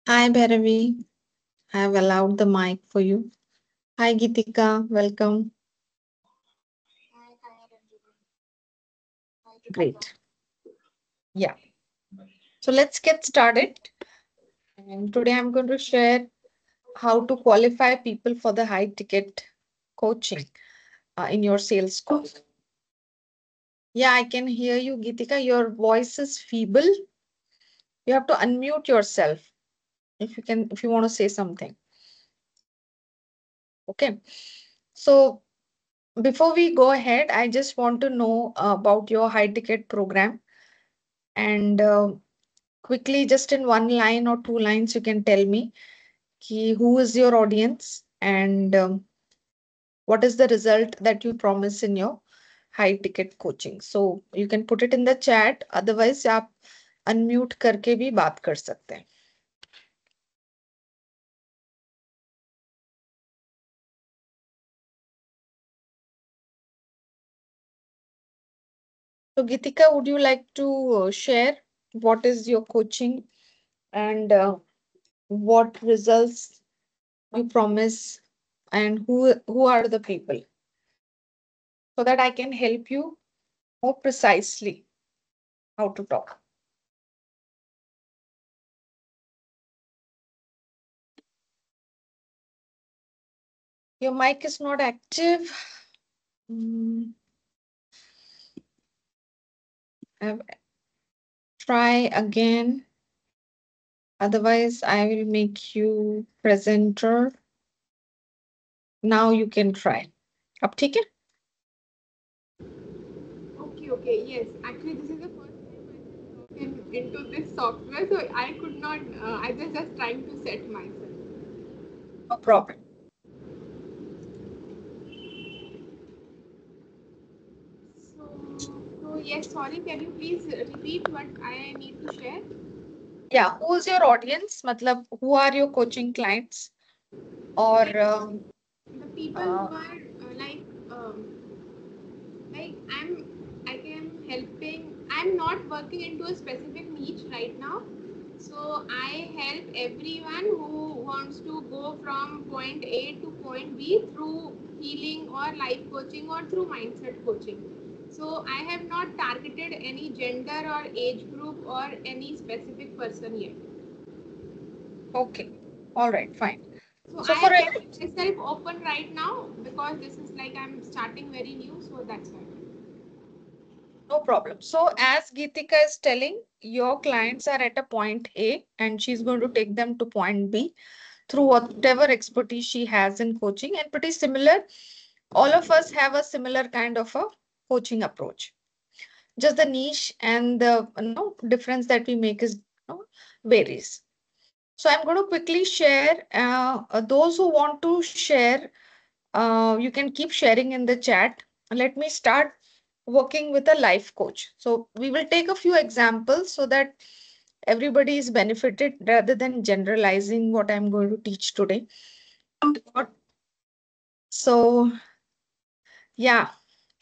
Hi, Bhairavi. I have allowed the mic for you. Hi, Gitika. Welcome. Great. Yeah. So let's get started. And today I'm going to share how to qualify people for the high ticket coaching in your sales call. Yeah, I can hear you, Gitika. Your voice is feeble. You have to unmute yourself if you want to say something. Okay. So before we go ahead, I just want to know about your high ticket program. And quickly, just in one line or two lines, you can tell me who is your audience and what is the result that you promise in your high ticket coaching. So you can put it in the chat. Otherwise, आप unmute करके भी बात कर सकते हैं. So Gitika, would you like to share what is your coaching and what results you promise and who are the people so that I can help you more precisely how to talk. Your mic is not active. Mm, try again. Otherwise, I will make you presenter. Now you can try. अब ठीक है? Okay, yes. Actually, this is the first time I am into this software, so I could not. I was just trying to set myself. No problem. So yes. Sorry. Can you please repeat what I need to share? Yeah, who's your audience? मतलब, who are your coaching clients? Or The people who are like I am helping. I'm not working into a specific niche right now. So I help everyone who wants to go from point A to point B through healing or life coaching or through mindset coaching. So I have not targeted any gender or age group or any specific person yet. okay, all right, fine. So So I for have a kept myself open right now course this is like I'm starting very new, so that's why. No problem. So as Geetika is telling, your clients are at a point A and she's going to take them to point B through whatever expertise she has in coaching, and pretty similar. All of us have a similar kind of a coaching approach. Just the niche and the difference that we make is varies. So I'm going to quickly share those who want to share. You can keep sharing in the chat. Let me start working with a life coach. So we will take a few examples so that everybody is benefited rather than generalizing what I'm going to teach today. So yeah,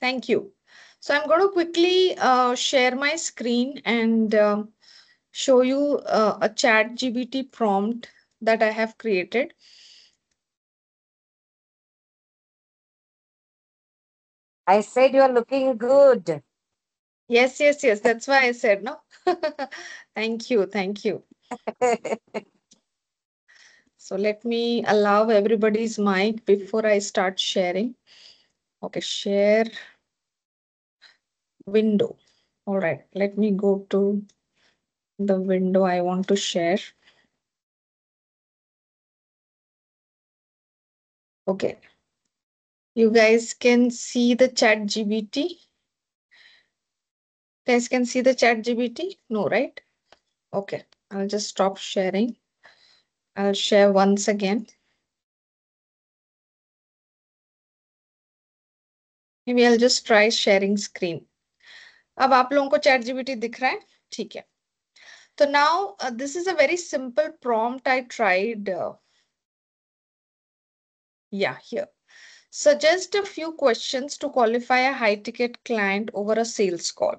thank you. So I'm going to quickly share my screen and show you a chat GBT prompt that I have created. I said you're looking good. Yes, yes, yes. That's why I said no. Thank you. Thank you. So let me allow everybody's mic before I start sharing. Okay, share window. All right, let me go to the window I want to share. Okay. You guys can see the chat GBT. Guys can see the chat GBT? No, right? Okay. I'll just stop sharing. I'll share once again. Maybe I'll just try sharing screen. अब आप लोगों को chat GPT दिख रहा है? ठीक है. So now this is a very simple prompt I tried. Yeah, here. Suggest a few questions to qualify a high ticket client over a sales call.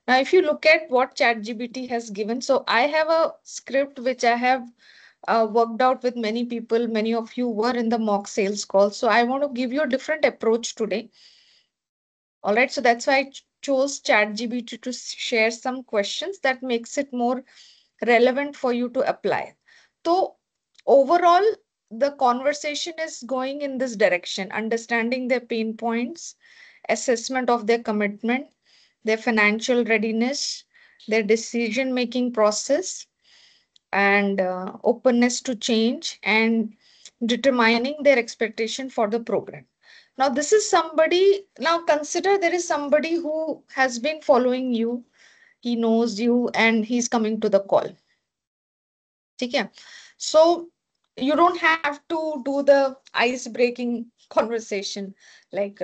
Now, if you look at what ChatGPT has given, so I have a script which I have worked out with many people. Many of you were in the mock sales call. So I want to give you a different approach today. All right. So that's why I chose ChatGPT to share some questions that makes it more relevant for you to apply. So overall, the conversation is going in this direction, understanding their pain points, assessment of their commitment, their financial readiness, their decision making process, and openness to change, and determining their expectation for the program. Now, this is somebody, now consider there is somebody who has been following you, he knows you, and he's coming to the call. Okay. So you don't have to do the ice breaking conversation like,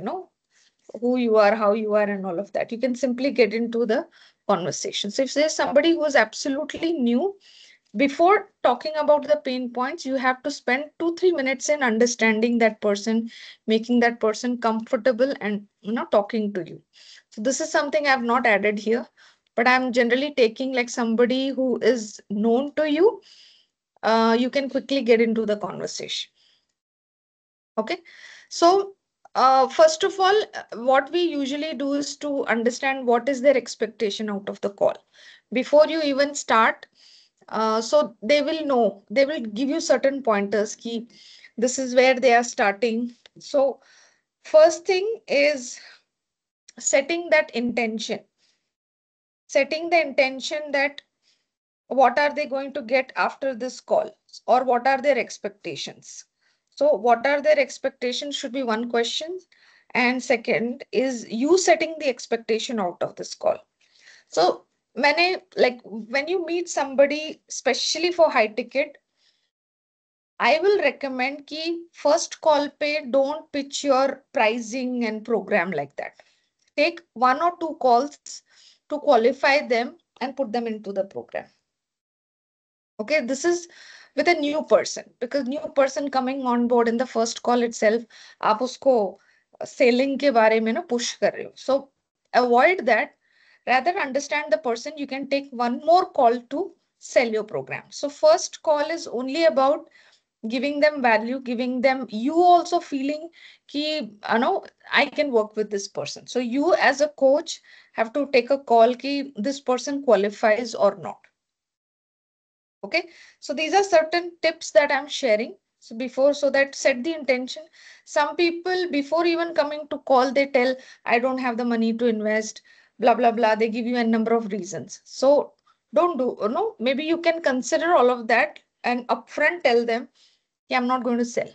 who you are, how you are, and all of that. You can simply get into the conversation. So if there's somebody who is absolutely new, before talking about the pain points, you have to spend 2-3 minutes in understanding that person, making that person comfortable and talking to you. So this is something I've not added here, but I'm generally taking like somebody who is known to you. You can quickly get into the conversation. Okay. So first of all, what we usually do is to understand what is their expectation out of the call before you even start. So they will know, they will give you certain pointers key. This is where they are starting. So first thing is setting that intention, setting the intention that what are they going to get after this call, or what are their expectations. So what are their expectations should be one question, and second is you setting the expectation out of this call. So many, like when you meet somebody especially for high ticket, I will recommend ki first call pe don't pitch your pricing and program like that. Take 1 or 2 calls to qualify them and put them into the program. Okay, this is with a new person, because new person coming on board in the first call itself, आप उसको selling के बारे में ना push कर रहे हो. So avoid that. Rather understand the person. You can take one more call to sell your program. So first call is only about giving them value, giving them you also feeling ki I can work with this person. So you as a coach have to take a call ki this person qualifies or not. Okay, so these are certain tips that I'm sharing. So before, so that set the intention. Some people before even coming to call, they tell, I don't have the money to invest, blah blah blah. They give you a number of reasons. So don't do, no, maybe you can consider all of that and upfront tell them, yeah, I'm not going to sell.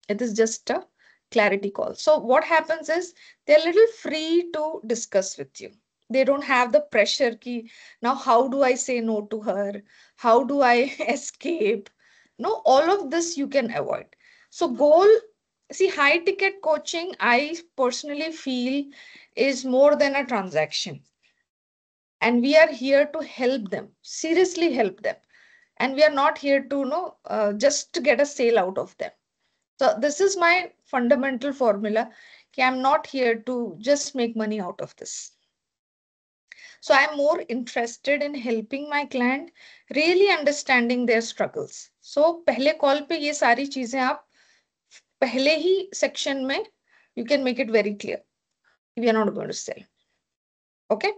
It is just a clarity call. So what happens is they're a little free to discuss with you. They don't have the pressure ki, now how do I say no to her? How do I escape? No, all of this you can avoid. So goal, see, high ticket coaching, I personally feel is more than a transaction. And we are here to help them, seriously help them. And we are not here to, just to get a sale out of them. So this is my fundamental formula. I'm not here to just make money out of this. So I'm more interested in helping my client really understanding their struggles. So पहले call पे ये सारी चीजें आप पहले ही section में you can make it very clear. We are not going to sell. Okay.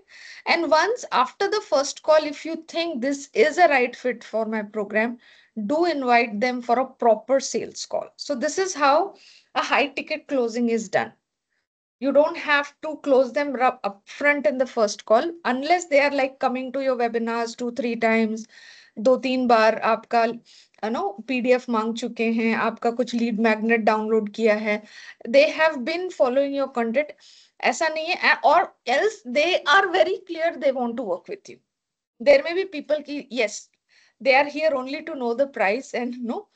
And once after the first call, if you think this is a right fit for my program, do invite them for a proper sales call. So this is how a high ticket closing is done. You don't have to close them upfront in the first call unless they are like coming to your webinars 2-3 times, 2-3 बार आपका PDF मांग चुके हैं, आपका कुछ lead magnet download किया है, they have been following your content. ऐसा नहीं है, or else they are very clear they want to work with you. There may be people ki yes, they are here only to know the price and no,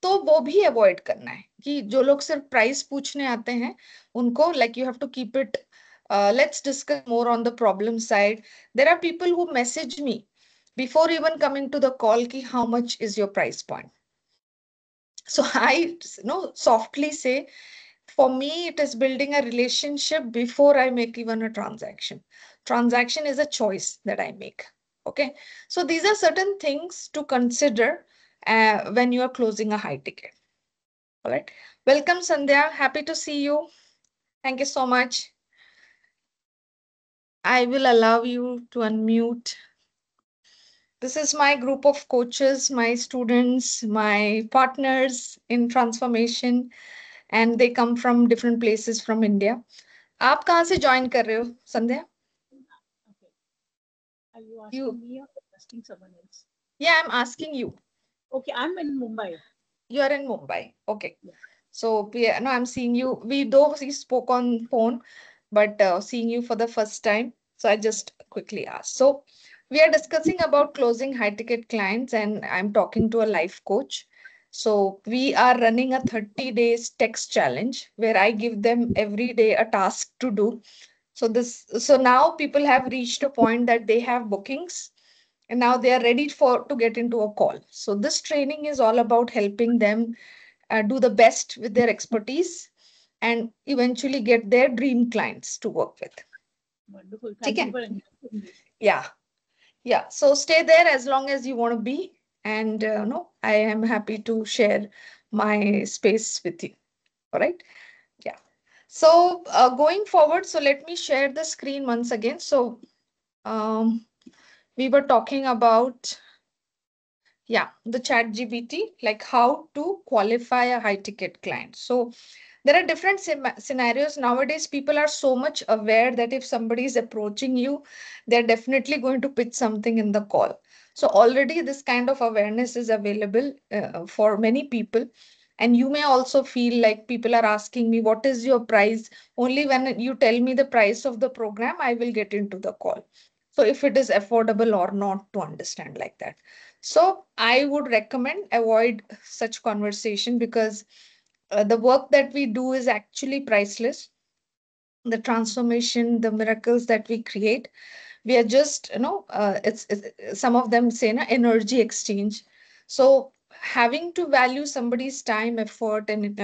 तो वो भी avoid करना है कि जो लोग सिर्फ प्राइस पूछने आते हैं उनको like you have to keep it. Let's discuss more on the problem side. There are people who message me before even coming to the call ki how much is your price point. So I softly say, for me it is building a relationship before I make even a transaction. Transaction is a choice that I make. Okay, so these are certain things to consider when you are closing a high ticket. All right. Welcome, Sandhya. Happy to see you. Thank you so much. I will allow you to unmute. This is my group of coaches, my students, my partners in transformation, and they come from different places from India. आप कहाँ से join कर रहे हो, संध्या? Okay. Are you asking me or asking someone else? Yeah, I'm asking you. Okay, I'm in Mumbai. You are in Mumbai. Okay. Yeah. So no, I'm seeing you. We spoke on phone, but seeing you for the first time. So I just quickly asked. So we are discussing about closing high ticket clients, and I'm talking to a life coach. So we are running a 30 days text challenge where I give them every day a task to do. So now people have reached a point that they have bookings and now they are ready to get into a call. So this training is all about helping them do the best with their expertise and eventually get their dream clients to work with. Wonderful. Thank you for inviting me. Yeah. So stay there as long as you want to be. And no, I am happy to share my space with you. All right. Yeah. So going forward, so let me share the screen once again. So we were talking about, the ChatGPT, like how to qualify a high ticket client. So there are different scenarios. Nowadays, people are so much aware that if somebody is approaching you, they're definitely going to pitch something in the call. So already this kind of awareness is available for many people. And you may also feel like people are asking me, what is your price? Only when you tell me the price of the program, I will get into the call. So if it is affordable or not, to understand like that. So I would recommend avoid such conversation because the work that we do is actually priceless. The transformation, the miracles that we create, we are just, it's some of them say na, energy exchange. So having to value somebody's time, effort, and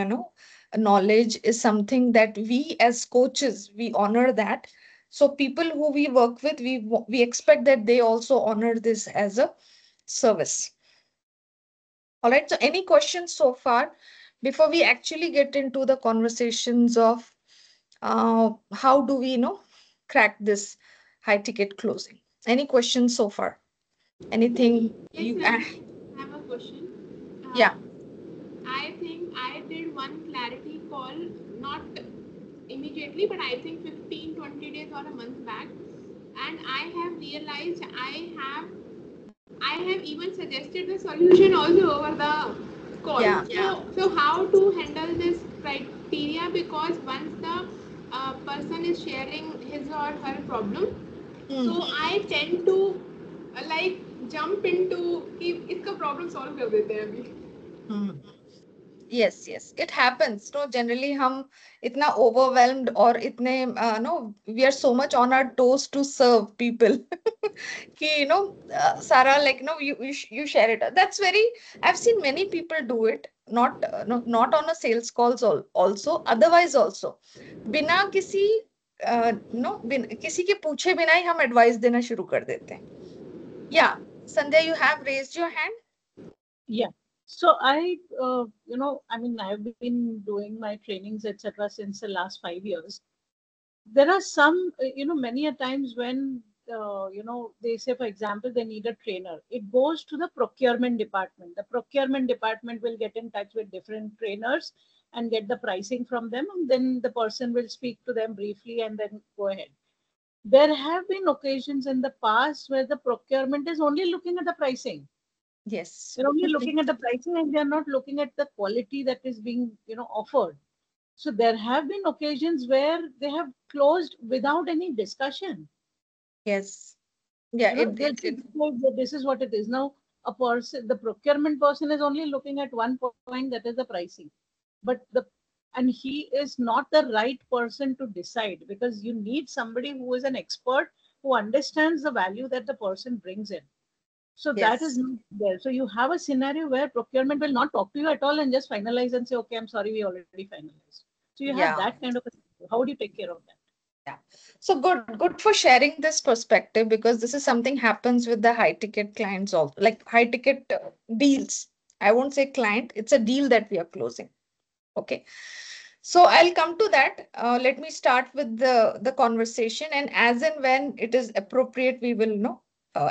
knowledge is something that we as coaches, we honor that. So people who we work with, we expect that they also honor this as a service. All right. So any questions so far before we actually get into the conversations of how do we crack this high ticket closing? Any questions so far? Anything Yes, you ma'am. I have a question. Yeah. I call, not immediately, but I think 15-20 days or a month back, and I have realized I have even suggested the solution also over the call. Yeah. So how to handle this criteria, because once the person is sharing his or her problem, so I tend to like jump into कि इसका problem solve कर देते हैं अभी. Yes, yes, it happens. No, generally हम इतना overwhelmed और इतने no, we are so much on our toes to serve people कि Sarah, like you share it. That's very, I've seen many people do it, not no, not on a sales calls also, otherwise also बिना किसी किसी के पूछे बिना ही हम advice देना शुरू कर देते हैं. Yeah, Sandhya, you have raised your hand. Yeah. So I mean, I've been doing my trainings, etc., since the last 5 years. There are some, many a times when, they say, for example, they need a trainer. It goes to the procurement department. The procurement department will get in touch with different trainers and get the pricing from them, and then the person will speak to them briefly and then go ahead. There have been occasions in the past where the procurement is only looking at the pricing. Yes. They're only looking at the pricing and they're not looking at the quality that is being, offered. So there have been occasions where they have closed without any discussion. Yes. Yeah, This is what it is. Now, the procurement person is only looking at one point, that is the pricing. But and he is not the right person to decide, because you need somebody who is an expert, who understands the value that the person brings in. So that is not there. So you have a scenario where procurement will not talk to you at all and just finalize and say, okay, I'm sorry, we already finalized. So you have that kind of a scenario. How would you take care of that? Yeah. So good for sharing this perspective, because this is something happens with the high ticket clients also, like high ticket deals. I won't say client, it's a deal that we are closing. Okay. So I'll come to that. Let me start with the conversation, and as and when it is appropriate, we will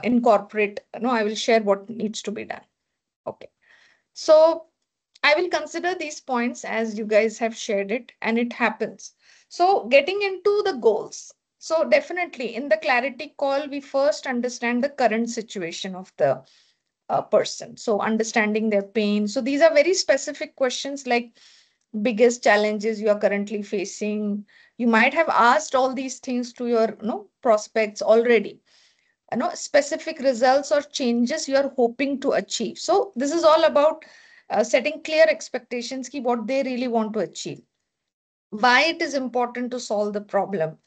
incorporate. I will share what needs to be done. Okay. So I will consider these points as you guys have shared it, and it happens. So getting into the goals. So definitely in the clarity call, we first understand the current situation of the person. So understanding their pain. So these are very specific questions, like biggest challenges you are currently facing. You might have asked all these things to your prospects already. Specific results or changes you are hoping to achieve. So this is all about setting clear expectations ki what they really want to achieve, why it is important to solve the problem,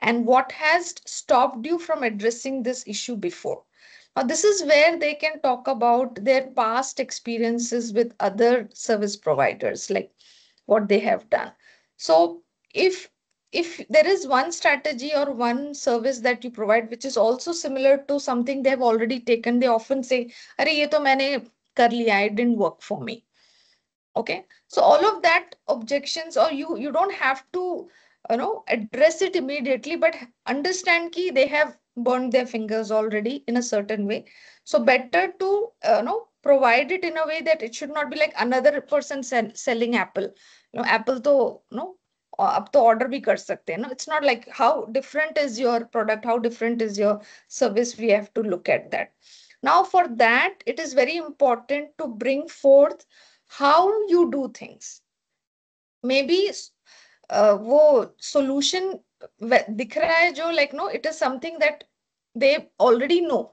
and what has stopped you from addressing this issue before. Now, this is where they can talk about their past experiences with other service providers, like what they have done. So if there is one strategy or one service that you provide which is also similar to something they have already taken, they often say, "Arey, ye to maine kar liya, it didn't work for me." Okay, so all of that objections, or you don't have to address it immediately, but understand ki they have burned their fingers already in a certain way. So better to provide it in a way that it should not be like another person selling apple. Apple to अब तो order भी कर सकते हैं. No, it's not like how different is your product, how different is your service. We have to look at that. Now, for that, it is very important to bring forth how you do things. Maybe वो solution दिख रहा है जो like no, it is something that they already know.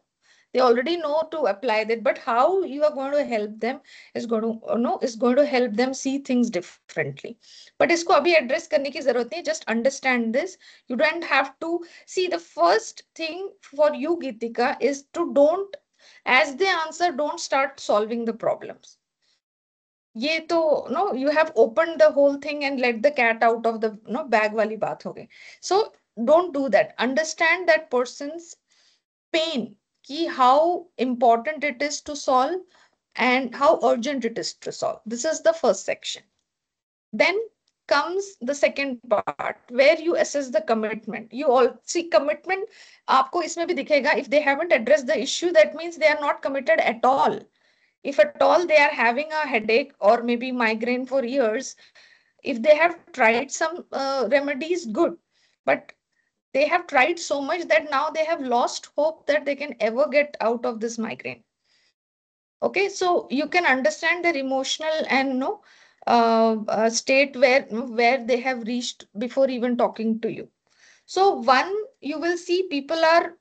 They already know to apply that, but how you are going to help them is going to help them see things differently. But इसको अभी address करने की जरूरत नहीं. Just understand this. You don't have to see. The first thing for you, Geetika, is to don't, as they answer, don't start solving the problems. ये तो you have opened the whole thing and let the cat out of the bag वाली बात हो गई. So don't do that. Understand that person's pain, ki how important it is to solve and how urgent it is to solve. This is the first section. Then comes the second part where you assess the commitment. You all see commitment आपको इसमें भी दिखेगा. If they haven't addressed the issue, that means they are not committed at all. If at all they are having a headache or maybe migraine for years, If they have tried some remedies, good. But they have tried so much that now they have lost hope that they can ever get out of this migraine. Okay, so you can understand their emotional and no state where they have reached before even talking to you. So one, you will see people are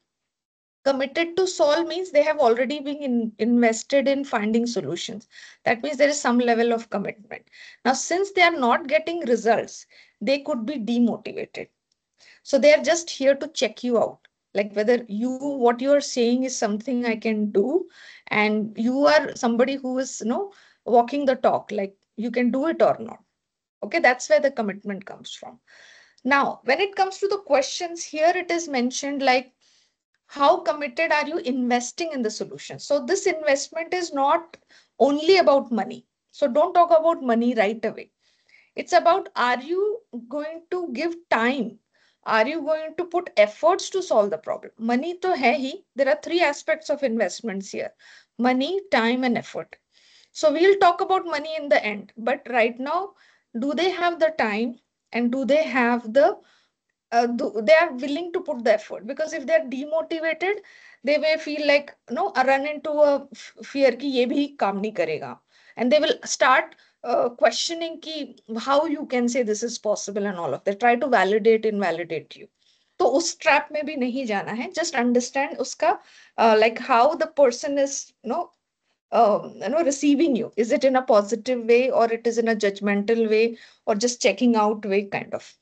committed to solve means they have already been invested in finding solutions. That means there is some level of commitment. Now, since they are not getting results, they could be demotivated. So they are just here to check you out, like whether what you are saying is something I can do, and you are somebody who is, walking the talk, like you can do it or not. Okay, that's where the commitment comes from. Now, when it comes to the questions here, it is mentioned like, how committed are you investing in the solution? So this investment is not only about money. So don't talk about money right away. It's about, are you going to give time? Are you going to put efforts to solve the problem? Money to hai hi. There are three aspects of investments here: money, time, and effort. So we'll talk about money in the end. But right now, do they have the time, and do they have they are willing to put the effort? Because if they're demotivated, they may feel like, no, run into a fear ki ye bhi kaam nahi karega. And they will start questioning ki how you can say this is possible and all of that. Try to invalidate you. तो उस trap में भी नहीं जाना है. Just understand उसका like how the person is, receiving you. Is it in a positive way, or it is in a judgmental way, or just checking out way kind of.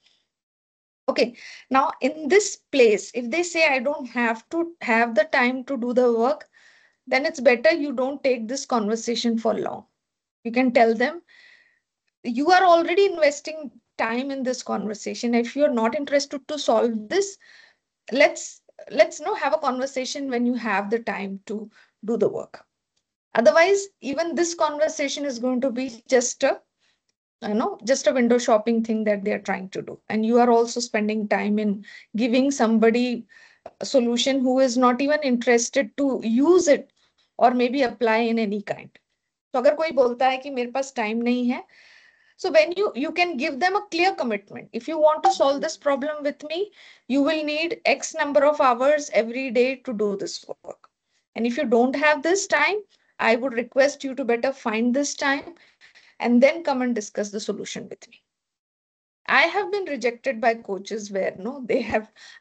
Okay, now in this place, if they say I don't have to have the time to do the work, then it's better you don't take this conversation for long. You can tell them you are already investing time in this conversation. If you're not interested to solve this, let's have a conversation when you have the time to do the work. Otherwise, even this conversation is going to be just a window shopping thing that they are trying to do, and you are also spending time in giving somebody a solution who is not even interested to use it or maybe apply in any kind. So अगर कोई बोलता है कि मेरे पास time नहीं है, so when you can give them a clear commitment. If you want to solve this problem with me, you will need X number of hours every day to do this work. And if you don't have this time, I would request you to better find this time and then come and discuss the solution with me. I have been rejected by coaches where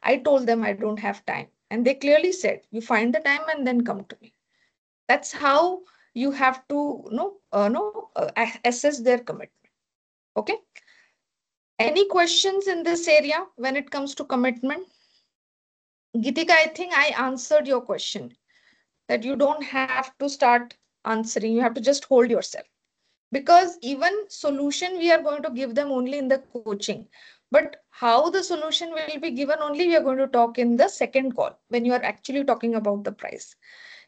I told them I don't have time. And they clearly said, you find the time and then come to me. That's how you have to assess their commitment. Okay. Any questions in this area when it comes to commitment? Gitika, I think I answered your question that you don't have to start answering. You have to just hold yourself. Because even solution we are going to give them only in the coaching, but how the solution will be given only we are going to talk in the second call when you are actually talking about the price.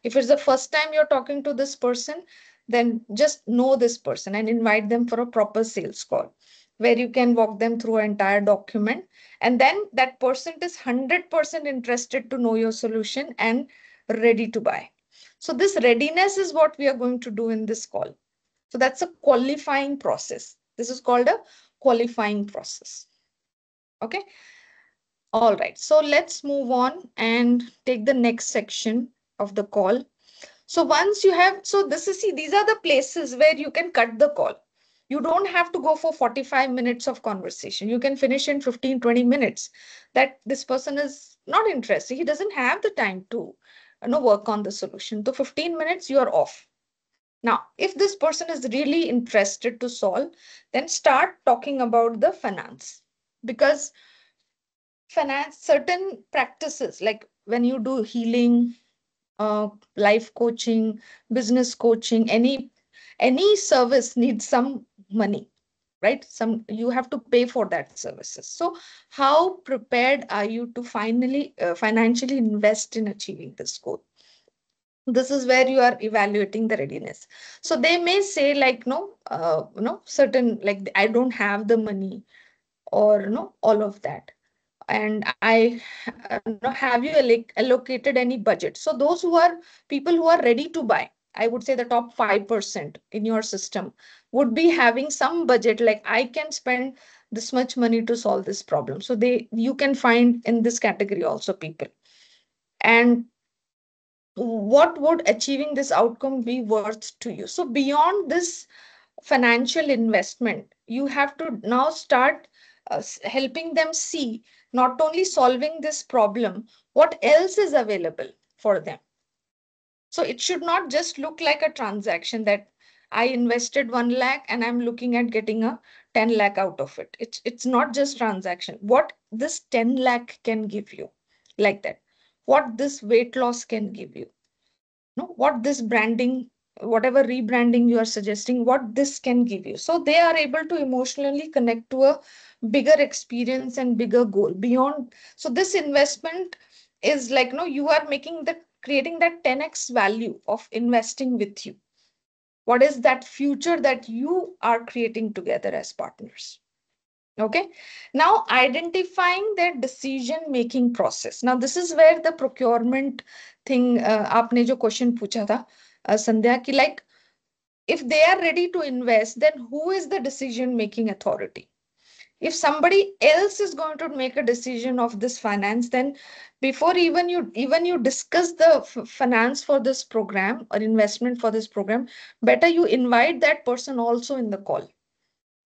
If it's the first time you're talking to this person, then just know this person and invite them for a proper sales call where you can walk them through an entire document, and then that person is 100% interested to know your solution and ready to buy. So this readiness is what we are going to do in this call. So that's a qualifying process. This is called a qualifying process. Okay. All right. So let's move on and take the next section of the call. So once you have, so these are the places where you can cut the call. You don't have to go for 45 minutes of conversation. You can finish in 15, 20 minutes. That this person is not interested. He doesn't have the time to work on the solution. So 15 minutes, you are off. Now, if this person is really interested to solve, then start talking about the finance. Because finance, certain practices, like when you do healing, life coaching, business coaching, any service needs some money, right? You have to pay for that services. So how prepared are you to financially invest in achieving this goal? This is where you are evaluating the readiness. So they may say like, certain, like, I don't have the money, or all of that. And I have you allocated any budget? So those people who are ready to buy, I would say the top 5% in your system would be having some budget, like I can spend this much money to solve this problem. So you can find in this category also people. And what would achieving this outcome be worth to you? So beyond this financial investment, you have to now start helping them see not only solving this problem, what else is available for them. So it should not just look like a transaction that I invested 1 lakh and I'm looking at getting a 10 lakh out of it. It's not just transaction. What this 10 lakh can give you, like that. What this weight loss can give you. No, what this branding, whatever rebranding you are suggesting, what this can give you. So they are able to emotionally connect to a bigger experience and bigger goal beyond. So this investment is like, no, you are making the creating that 10x value of investing with you. What is that future that you are creating together as partners? Okay. Now identifying their decision making process. Now this is where the procurement thing, आपने जो question पूछा था, Sandhya, कि like if they are ready to invest, then who is the decision making authority? If somebody else is going to make a decision of this finance, then before even you discuss the finance for this program or investment for this program, better you invite that person also in the call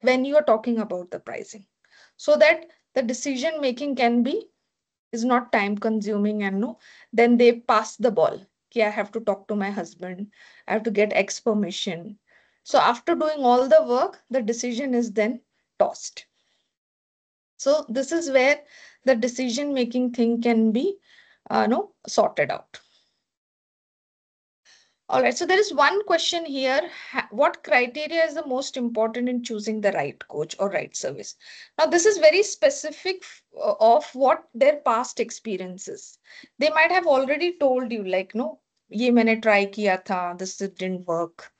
when you are talking about the pricing, so that the decision making can be is not time consuming, and no, then they pass the ball. Okay, I have to talk to my husband, I have to get X permission. So after doing all the work, the decision is then tossed. So this is where the decision making thing can be no, sorted out. All right, so there is one question here. What criteria is the most important in choosing the right coach or right service? Now, this is very specific of what their past experiences. They might have already told you, like, no, ye maine try kiya tha, this didn't work.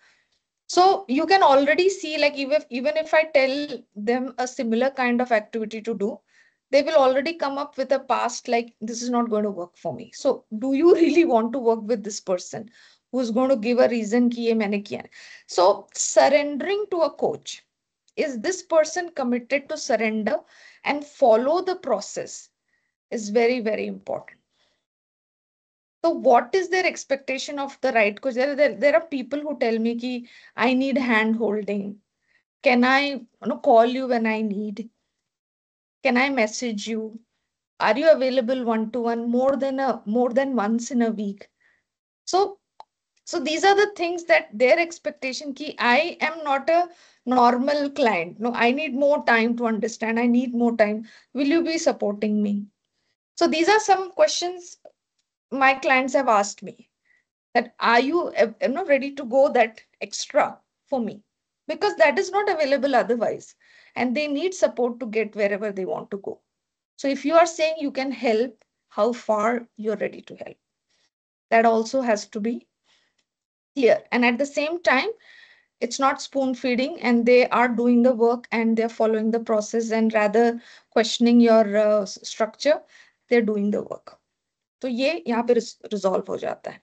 So you can already see, like, even if I tell them a similar kind of activity to do, they will already come up with a past, like, this is not going to work for me. So do you really want to work with this person who's going to give a reason ki ye maine kiya? So surrendering to a coach, is this person committed to surrender and follow the process, is very, very important. So what is their expectation of the right coach? There are people who tell me ki I need hand holding. Can I call you when I need? Can I message you? Are you available one-to-one more than once in a week? So these are the things that their expectation ki I am not a normal client. No, I need more time to understand. I need more time. Will you be supporting me? So these are some questions my clients have asked me, that are you ready to go that extra for me, because that is not available otherwise, and they need support to get wherever they want to go. So if you are saying you can help, how far you're ready to help, that also has to be clear. And at the same time, it's not spoon feeding, and they are doing the work and they're following the process, and rather questioning your structure, they're doing the work. तो ये यहाँ पे resolve हो जाता है.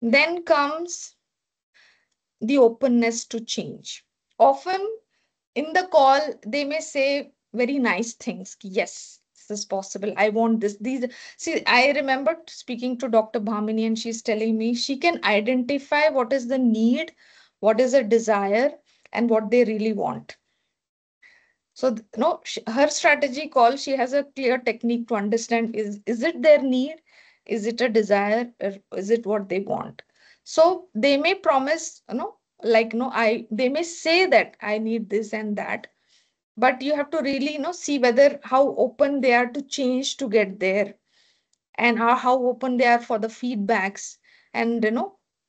Then comes the openness to change. Often in the call, they may say very nice things. Yes, this is possible. I want this. See, I remember speaking to Dr. Bhamini, and she's telling me she can identify what is the need, what is a desire, and what they really want. So no, her strategy call, she has a clear technique to understand, is it their need? Is it a desire? Or is it what they want? So they may promise, like, they may say that I need this and that, but you have to really, see whether how open they are to change to get there, and how open they are for the feedbacks, and,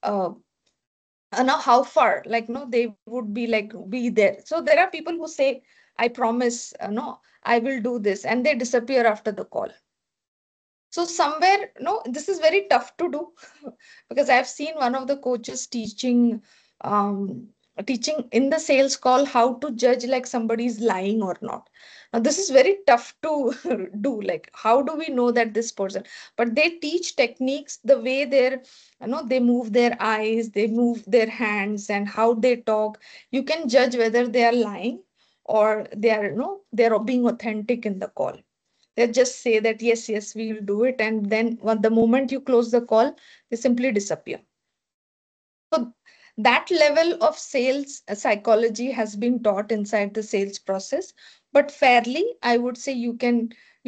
how far, like, they would be like, be there. So there are people who say, I promise, no, I will do this, and they disappear after the call. So somewhere, no, this is very tough to do because I've seen one of the coaches teaching in the sales call how to judge like somebody's lying or not. Now, this is very tough to do. Like, how do we know that this person? But they teach techniques, the way they move their eyes, they move their hands, and how they talk. You can judge whether they are lying or they're being authentic in the call. They just say that yes, yes, we will do it, and then the moment you close the call, they simply disappear. So that level of sales psychology has been taught inside the sales process, but fairly, I would say you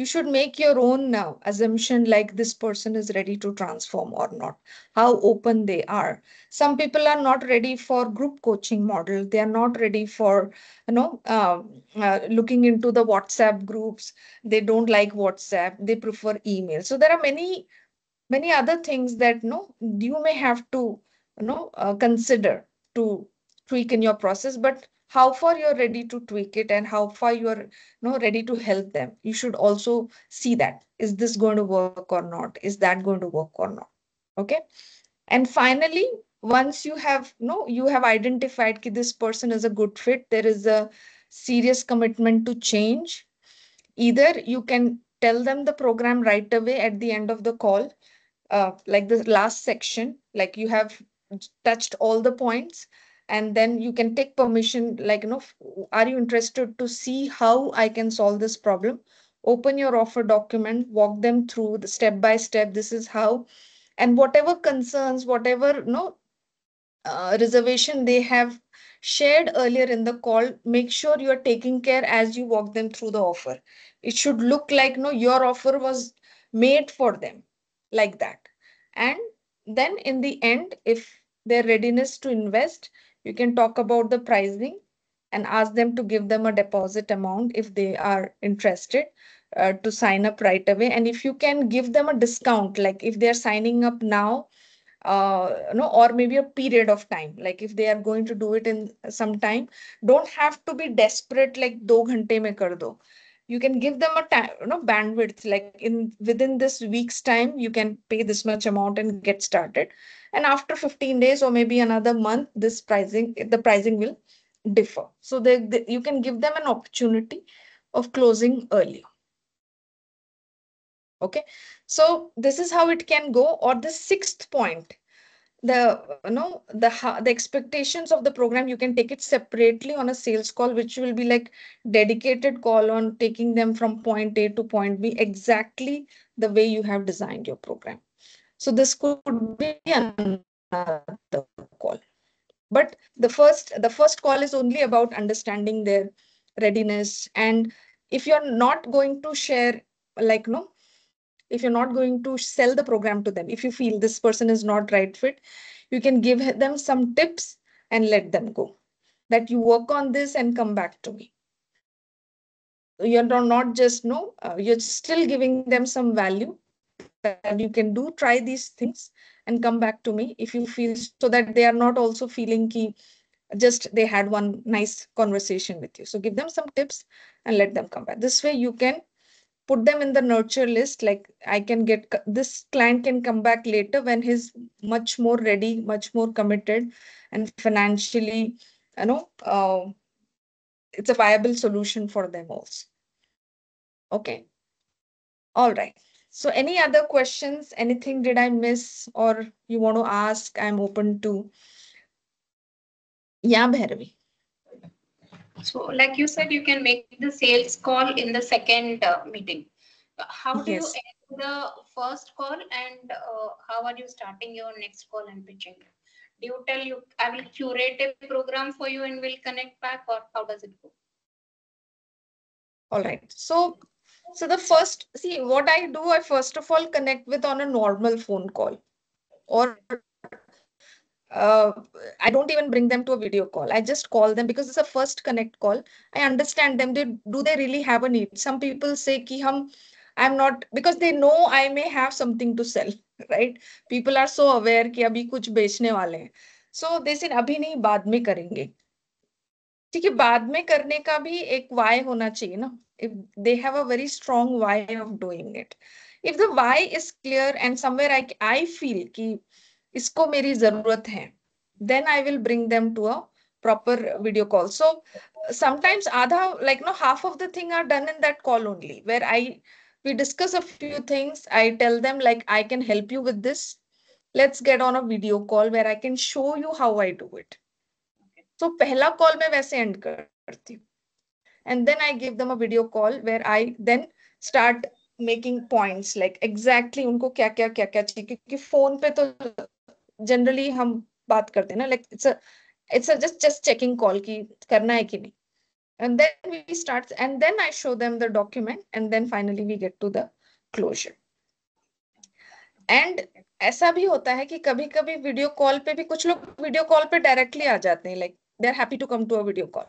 should make your own assumption like this person is ready to transform or not, how open they are. Some people are not ready for group coaching model. They are not ready for looking into the WhatsApp groups. They don't like WhatsApp. They prefer email. So there are many other things that you may have to consider to tweak in your process, but how far you're ready to tweak it and how far you're ready to help them, you should also see that is this going to work or not, is that going to work or not. Okay. And finally, once you have identified that this person is a good fit, there is a serious commitment to change. Either you can tell them the program right away at the end of the call, like the last section, like you have touched all the points, and then you can take permission, like, are you interested to see how I can solve this problem? Open your offer document, walk them through the step by step. This is how, and whatever concerns, whatever reservation they have shared earlier in the call, make sure you are taking care as you walk them through the offer. It should look like no, your offer was made for them, like that. And then in the end, if their readiness to invest, you can talk about the pricing and ask them to give them a deposit amount if they are interested to sign up right away. And if you can give them a discount, like if they're signing up now, no, or maybe a period of time, like if they are going to do it in some time, don't have to be desperate like 2 ghante mein kar do. You can give them a time, bandwidth, like in within this week's time you can pay this much amount and get started, and after 15 days or maybe another month, the pricing will differ. So you can give them an opportunity of closing early. Okay. So this is how it can go. Or the sixth point, the expectations of the program, you can take it separately on a sales call, which will be like dedicated call on taking them from point A to point B, exactly the way you have designed your program. So this could be another call. But the first call is only about understanding their readiness. And if you're not going to share, like, if you're not going to sell the program to them, if you feel this person is not right fit, you can give them some tips and let them go, that you work on this and come back to me. You're not just you're still giving them some value that you can do, try these things and come back to me if you feel, so that they are not also feeling ki just they had one nice conversation with you. So give them some tips and let them come back. This way you can put them in the nurture list, like I can get this client can come back later when he's much more ready, much more committed, and financially, it's a viable solution for them also. Okay. All right. So any other questions? Anything did I miss or you want to ask? I'm open to. Yeah, Bhairavi. So, like you said, you can make the sales call in the second meeting. How do you Yes. end the first call, and how are you starting your next call and pitching? Do you tell you I will curate a program for you and we'll connect back, or how does it go? All right. So the first, see what I do, I first of all connect with on a normal phone call, or I don't even bring them to a video call. I just call them because it's a first connect call. I understand them. They really have a need? Some people say ki I'm not, because they know I may have something to sell, right? People are so aware कि अभी कुछ बेचने वाले हैं. So they said अभी नहीं, बाद में करेंगे. ठीक है, बाद में करने का भी एक why होना चाहिए ना. If they have a very strong why of doing it. If the why is clear and somewhere I feel कि इसको मेरी जरूरत है, then I will bring them to a proper video call. So sometimes adha, like no, half of the thing are done in that call only, where we discuss a few things. I tell them like, I can help you with this. Let's get on a video call where I can show you how I do it. So पहला call मैं वैसे end करती हूँ. And then I give them a video call where I then start making points, like exactly उनको क्या क्या चाहिए, क्योंकि phone पे तो generally हम बात करते हैं ना, like it's a just checking call कि करना है कि नहीं. And then we start, and then I show them the document, and then finally we get to the closure. And ऐसा भी होता है कि कभी कभी वीडियो कॉल पे भी कुछ लोग वीडियो कॉल पे डायरेक्टली आ जाते हैं, like they are happy to come to a video call,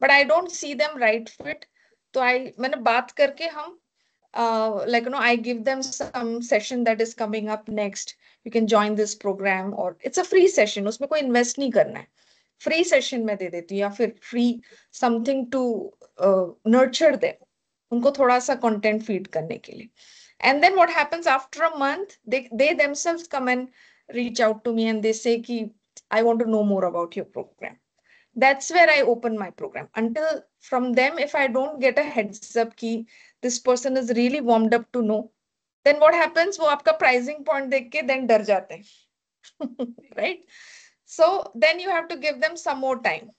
but I don't see them right fit. तो मैंने बात करके हम like I give them some session that is coming up next. You can join this program, or it's a free session. उसमें कोई invest नहीं करना है. फ्री सेशन में दे देती हूँ, या फिर free something to nurture them, उनको थोड़ा सा कंटेंट फीड करने के लिए. And then what happens after a month, they themselves come and reach out to me and they say ki, I want to know more about your program. That's where I open my program. Until from them, if I don't get a heads up ki this person is really warmed up to know, then what happens, wo aapka pricing point dekh ke then dar jate hain. Right? So then you have to give them some more time,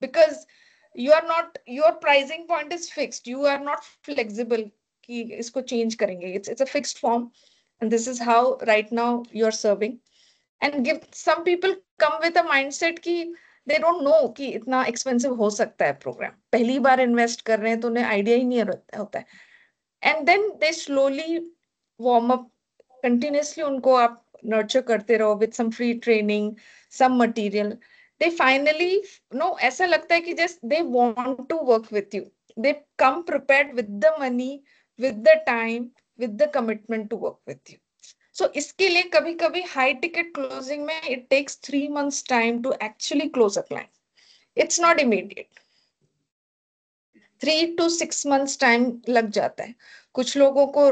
because your pricing point is fixed. You are not flexible कि इसको change करेंगे. It's a fixed form, and this is how right now you're serving. And some people come with a mindset कि they don't know कि इतना expensive हो सकता है program. पहली बार invest कर रहे हैं तो उन्हें idea ही नहीं होता है. And then they slowly warm up. Continuously उनको आप nurture करते रहो with some free training, some material. They finally, ऐसा लगता है कि just they want to work with you. They come prepared with the money, with the time, with the commitment to work with you. So इसके लिए कभी कभी high ticket closing में it takes 3 months time to actually close a client. It's not immediate. 3 to 6 months time लग जाता है. कुछ लोगों को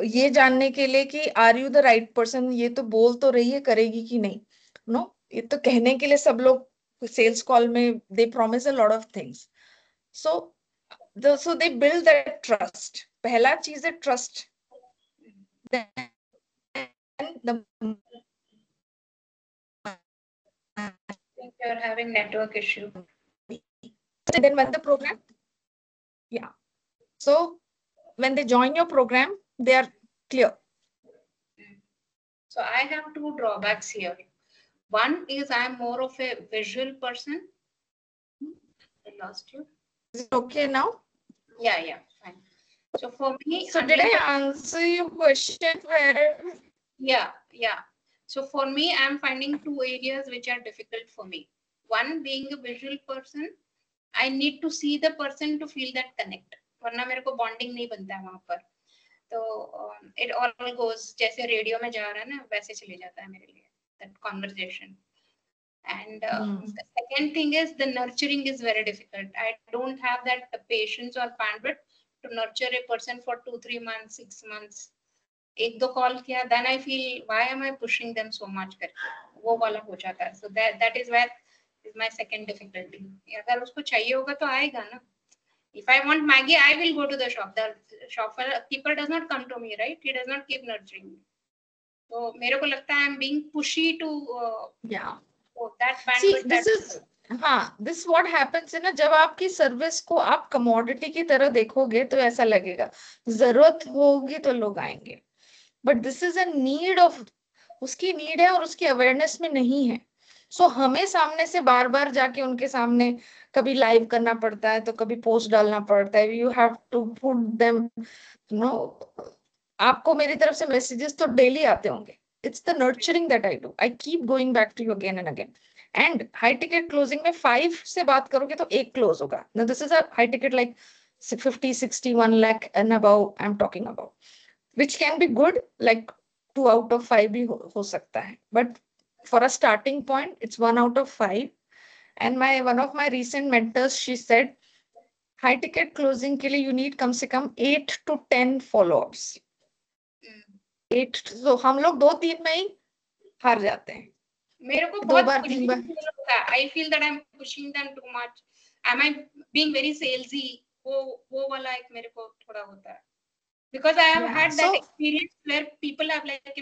ये जानने के लिए कि are you the right person, ये तो बोल तो रही है, करेगी कि नहीं. नो, ये तो कहने के लिए सब लोग सेल्स कॉल में they promise a lot of things. So they build that trust. पहला चीज है trust. Then I think you're having network issue. then when the program, yeah. So when they join your program, they are clear. So I have two drawbacks here. One is I'm more of a visual person. I lost you. Is it okay now? Yeah, fine. So for me, So did I answer your question? Yeah. So for me, I'm finding two areas which are difficult for me. One, being a visual person, I need to see the person to feel that connect. वरना मेरे को bonding नहीं बनता है वहाँ पर. तो it all goes जैसे रेडियो में जा रहा है ना, वैसे चले जाता है मेरे लिए that conversation. And the second thing is the nurturing is very difficult. I don't have that patience or bandwidth to nurture a person for 2-3 months, 6 months. एक दो कॉल किया, then I feel why am I pushing them so much करके वो वाला हो जाता है. So that is where is my second difficulty. अगर उसको चाहिए होगा तो आएगा ना. If I want Maggie, I will go to the shop. The shopkeeper does not come to me, right? He does not keep nurturing me. So मेरे को लगता है I'm being pushy to yeah. that See, bandwidth. this is this what happens है ना, जब आपकी service को आप कमोडिटी की तरह देखोगे तो ऐसा लगेगा. जरूरत होगी तो लोग आएंगे, but this is a need of, उसकी नीड है और उसकी अवेयरनेस में नहीं है. सो हमें सामने से बार बार जाके उनके सामने कभी लाइव करना पड़ता है, तो कभी पोस्ट डालना पड़ता है. You have to put them, आपको मेरी तरफ से मैसेजेस तो डेली आते होंगे. It's the nurturing that I do. I keep going back to you again and again. And high ticket closing में 5 से बात करोगे तो 1 close होगा. Now this is a high ticket like 50, 60, 1 lakh and above I'm talking about, which can be good, like 2 out of 5 भी हो सकता है. But for a starting point, it's 1 out of 5. And one of my recent mentors, she said, high ticket closing के लिए you need कम से कम 8 to 10 follow-ups. 8, तो हम लोग 2-3 में ही हार जाते हैं. मेरे को 2 बहुत बार 3 pushing बार feel होता है. I feel that I'm pushing them too much. Am I being very salesy? वो वाला एक मेरे को थोड़ा होता है. Because I have Yeah, had that so experience where people have like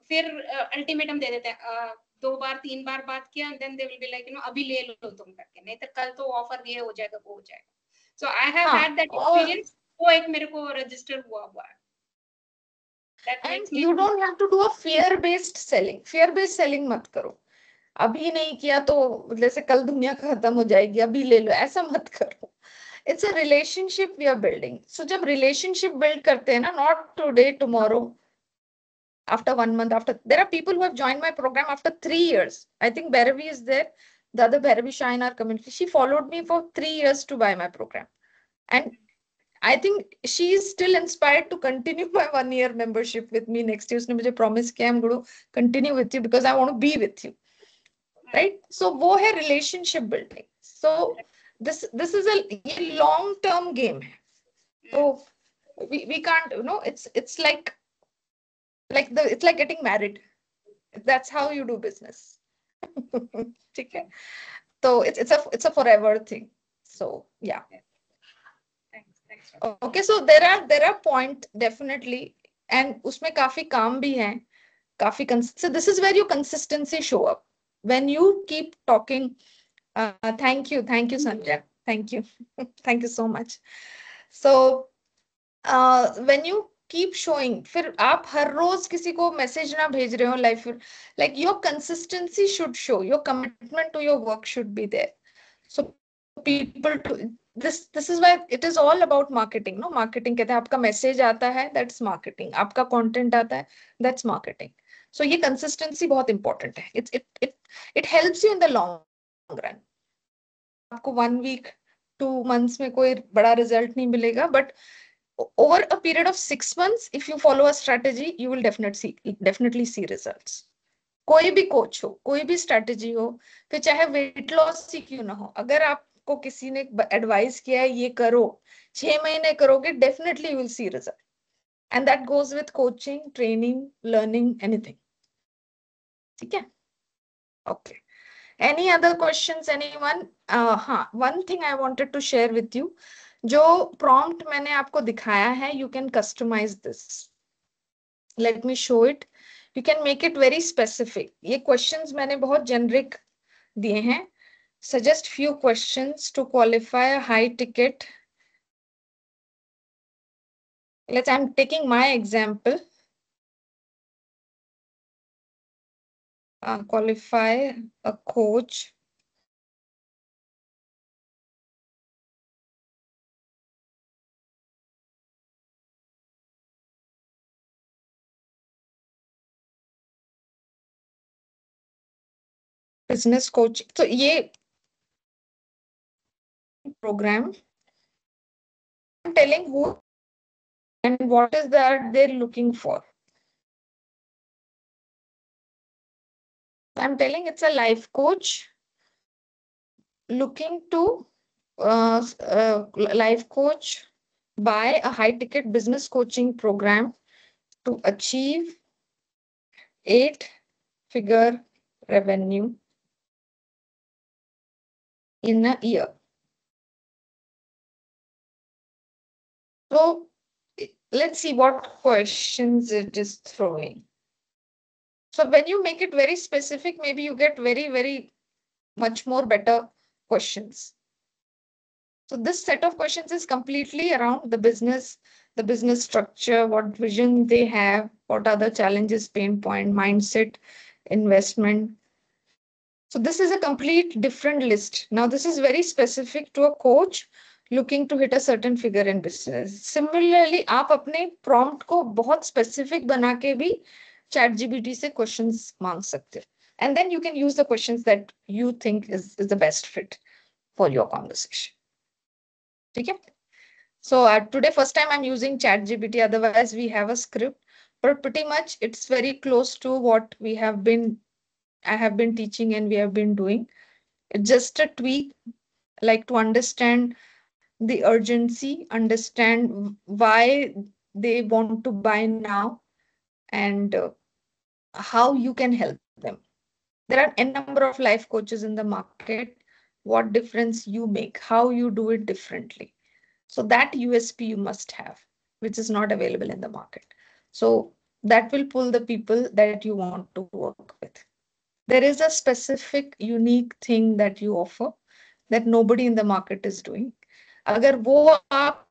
फिर अल्टीमेटम दे देते हैं. 2 बार 3 बार बात किया and then they will be like अभी ले लो तुम करके, नहीं तो कल तो ऑफर ये हो जाएगा वो हो जाएगा. So I have हाँ, had that और experience. वो एक मेरे को रजिस्टर हुआ है. That and makes me you don't have to do a fear based selling. Fear based selling मत करो. अभी नहीं किया तो जैसे कल दुनिया खत्म हो जाएगी, अभी ले लो, ऐसा मत करो. It's a relationship we are building. So जब relationship build करते हैं ना, not today, tomorrow, after 1 month, after there are people who have joined my program after 3 years. I think Bhairavi is there. The other Bhairavi Shah in our community. She followed me for 3 years to buy my program. And I think she is still inspired to continue my 1 year membership with me next year. उसने मुझे promise किया, I'm going to continue with you because I want to be with you. Right? So वो है relationship building. So this is a long term game. So we can't, it's like it's like getting married. That's how you do business. ठीक है. So it's a forever thing. So yeah. thanks. Okay, so there are point definitely, and उसमें काफी काम भी हैं, काफी so this is where your consistency show up when you keep talking. Thank you Sanjay, thank you. Thank you so much. So when you keep showing, फिर आप हर रोज किसी को मैसेज ना भेज रहे हो life, like your consistency should show, your commitment to your work should be there. So people to this is why it is all about marketing. No, marketing कहते हैं आपका मैसेज आता है, that's marketing. आपका कंटेंट आता है, that's marketing. So ये consistency बहुत important है. It helps you in the long run. आपको 1 week 2 months में कोई बड़ा रिजल्ट नहीं मिलेगा, but over a period of 6 months, if you follow a strategy, you will definitely see results. कोई भी कोच हो, कोई भी स्ट्रेटेजी हो, फिर चाहे वेट लॉस ही क्यों ना हो, अगर आपको किसी ने एडवाइस किया है ये करो, 6 महीने करोगे, definitely you will see result. And that goes with coaching, training, learning, anything. ठीक है. Okay. Any other questions, anyone? हाँ, one thing I wanted to share with you. जो prompt मैंने आपको दिखाया है, you can customize this. Let me show it. You can make it very specific. ये questions मैंने बहुत generic दिए हैं. Suggest few questions to qualify a high ticket. I'm taking my example. Qualify a coach. Business coaching. So ये program, I'm telling who and what is that they're looking for. I'm telling it's a life coach looking to life coach buy a high ticket business coaching program to achieve 8-figure revenue in a year. So let's see what questions it is throwing. So when you make it very specific, maybe you get very, very much more better questions. So this set of questions is completely around the business structure, what vision they have, what are the challenges, pain point, mindset, investment. So this is a complete different list. Now this is very specific to a coach looking to hit a certain figure in business. Similarly, आप अपने prompt को बहुत specific बना के भी ChatGPT से questions मांग सकते हो. And then you can use the questions that you think is the best fit for your conversation. ठीक है? So today, first time I'm using ChatGPT. Otherwise, we have a script, but pretty much it's very close to what I have been teaching and we have been doing. It's just a tweak, like to understand the urgency, understand why they want to buy now, and how you can help them. There are n number of life coaches in the market. What difference you make, how you do it differently. So that USP you must have, which is not available in the market. So that will pull the people that you want to work with. There is a specific unique thing that you offer that nobody in the market is doing. अगर वो आप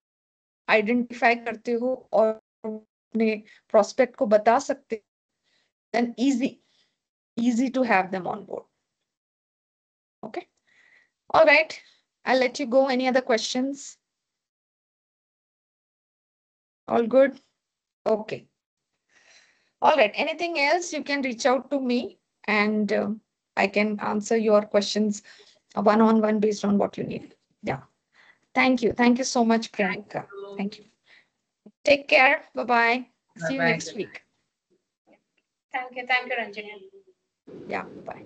identify करते हो और अपने prospect को बता सकते हो, then easy to have them on board. Okay. All right. I'll let you go. Any other questions? All good? Okay. All right. Anything else, you can reach out to me and I can answer your questions one-on-one based on what you need. Yeah. Thank you. Thank you so much, Priyanka. Thank you. Take care. Bye-bye. See you Bye-bye. next week. Thank you, Ranjini. Yeah. Bye.